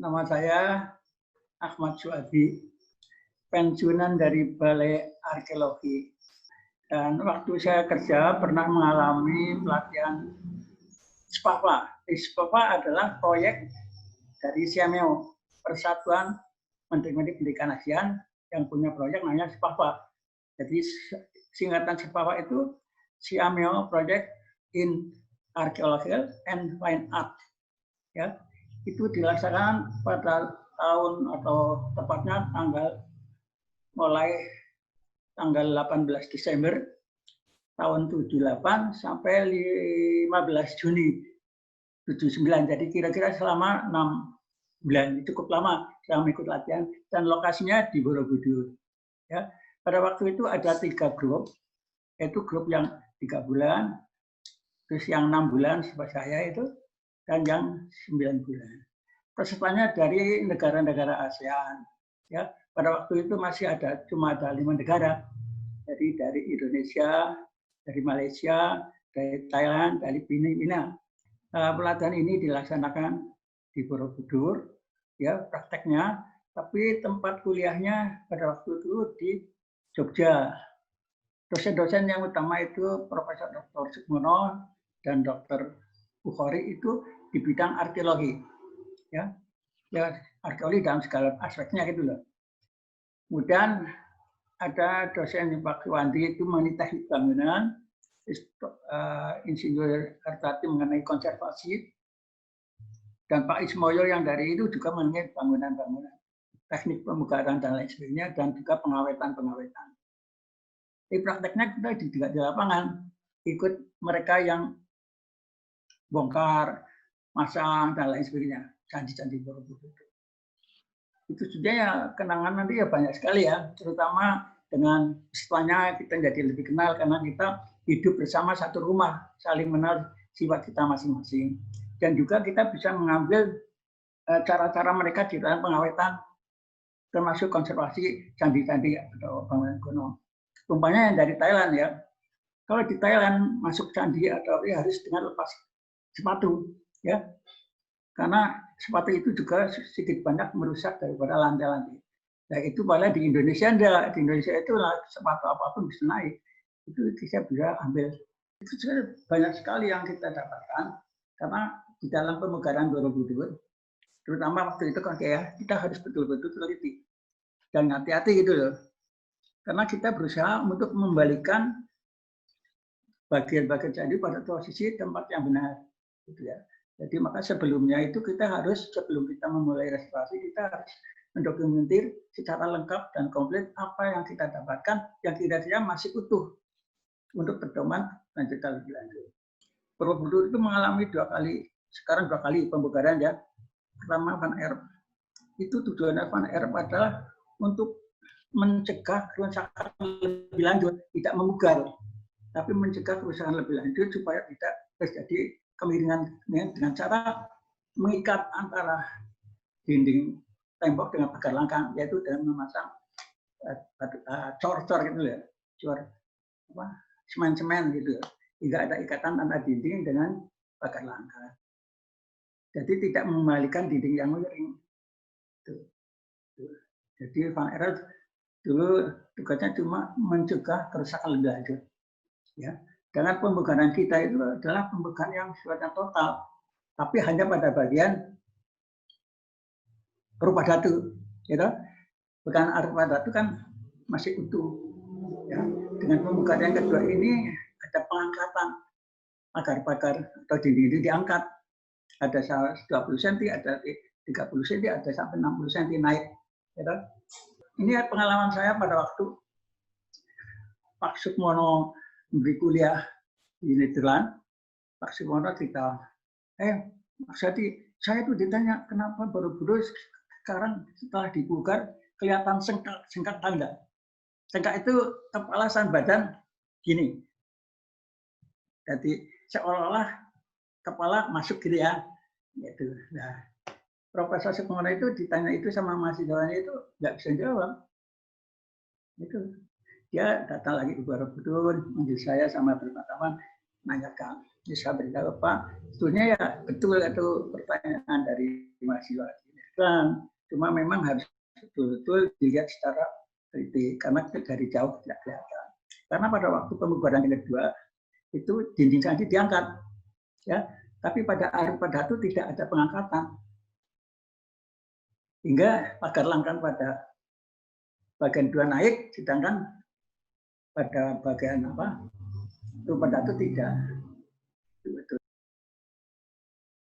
Nama saya Ahmad Suadi, pensiunan dari Balai Arkeologi. Dan waktu saya kerja pernah mengalami pelatihan SPAPA. SPAPA adalah proyek dari Siameo, Persatuan Menteri-Menteri Pendidikan ASEAN yang punya proyek namanya SPAPA. Jadi singkatan SPAPA itu Siameo Project in Archaeological and Fine Art. Ya, itu dilaksanakan pada tahun atau tepatnya mulai tanggal 18 Desember tahun 78 sampai 15 Juni 79. Jadi kira-kira selama 6 bulan, cukup lama saya ikut latihan, dan lokasinya di Borobudur. Ya, pada waktu itu ada 3 grup, yaitu grup yang 3 bulan, terus yang 6 bulan seperti saya itu, dan yang 9 bulan. Pesertanya dari negara-negara ASEAN. Ya, pada waktu itu cuma ada 5 negara. Jadi dari Indonesia, dari Malaysia, dari Thailand, dari Filipina. Pelatihan ini dilaksanakan di Borobudur, ya prakteknya, tapi tempat kuliahnya pada waktu itu di Jogja. Dosen-dosen yang utama itu Profesor Dr. Sukmono dan Dr. Bukhari itu di bidang arkeologi, ya arkeologi dalam segala aspeknya gitu loh. Kemudian ada dosen Pak Wandi itu mengenai teknik bangunan, Insinyur Kartati mengenai konservasi, dan Pak Ismoyo yang dari itu juga mengenai bangunan-bangunan, teknik pemugaran dan lain sebagainya, dan juga pengawetan-pengawetan. Di prakteknya kita juga di lapangan, ikut mereka yang bongkar, masang, dan lain sebagainya, candi-candi Borobudur. Itu sudah ya, kenangan nanti ya banyak sekali ya, terutama dengan setelahnya kita jadi lebih kenal karena kita hidup bersama satu rumah, saling mengenal sifat kita masing-masing. Dan juga kita bisa mengambil cara-cara mereka di dalam pengawetan, termasuk konservasi candi-candi atau bangunan kuno. Umpamanya yang dari Thailand ya, kalau di Thailand masuk candi atau harus dengan lepas sepatu, ya, karena sepatu itu juga sedikit banyak merusak daripada lantai-lantai. Nah itu malah di Indonesia enggak, di Indonesia itu sepatu apapun bisa naik, itu kita bisa ambil. Itu banyak sekali yang kita dapatkan karena di dalam pemugaran Borobudur, terutama waktu itu kan kayak kita harus betul-betul teliti dan hati-hati gitu loh. Karena kita berusaha untuk membalikan bagian-bagian candi pada posisi tempat yang benar, gitu ya. Jadi maka sebelumnya itu kita harus, sebelum kita memulai restorasi, kita harus mendokumentir secara lengkap dan komplit apa yang kita dapatkan yang kira-kira masih utuh untuk pedoman lanjutan lebih lanjut. Borobudur itu mengalami 2 kali, sekarang 2 kali pembubaran ya. Pertama Van Erp. Itu tujuannya Van Erp adalah untuk mencegah kerusakan lebih lanjut, tidak memugar, tapi mencegah kerusakan lebih lanjut supaya tidak terjadi kemiringan dengan cara mengikat antara dinding tembok dengan pagar langkang, yaitu dengan memasang cor-cor gitu ya, cor semen-semen gitu, hingga ada ikatan antara dinding dengan pagar langkang. Jadi tidak mengembalikan dinding yang miring. Jadi Van Erp dulu tugasnya cuma mencegah kerusakan lebih lanjut. Ya, dengan pembugaran kita itu adalah pembugaran yang sifatnya total, tapi hanya pada bagian rupa datu, gitu. Bukan rupa datu kan masih utuh. Ya. Dengan pembugaran yang kedua ini ada pengangkatan pagar-pagar atau dinding diangkat, ada 20 cm, ada 30 cm, ada sampai 60 cm naik. Gitu. Ini pengalaman saya pada waktu Pak Sukmono memberi kuliah di Nederland. Pak Sukmono cerita, Mas Hadi, saya itu ditanya kenapa Borobudur sekarang setelah dibugar kelihatan sengkak tangga. Sengkak itu kepala dan badan gini. Jadi seolah-olah kepala masuk gitu ya. Gitu. Nah, Profesor Sukmono itu ditanya itu sama mahasiswanya itu nggak bisa jawab. Itu dia datang lagi ke Borobudur, manggil saya sama beberapa teman, nanyakan. Saya beritahu Pak, sebetulnya ya betul itu pertanyaan dari mahasiswa. kelihatan. Cuma memang harus betul-betul dilihat secara teliti karena dari jauh tidak kelihatan. Karena pada waktu pembubaran yang kedua itu dinding sandi diangkat, ya. Tapi pada Datu tidak ada pengangkatan, hingga pagar langkan pada bagian 2 naik, sedangkan pada bagian rumah Datu tidak. Betul.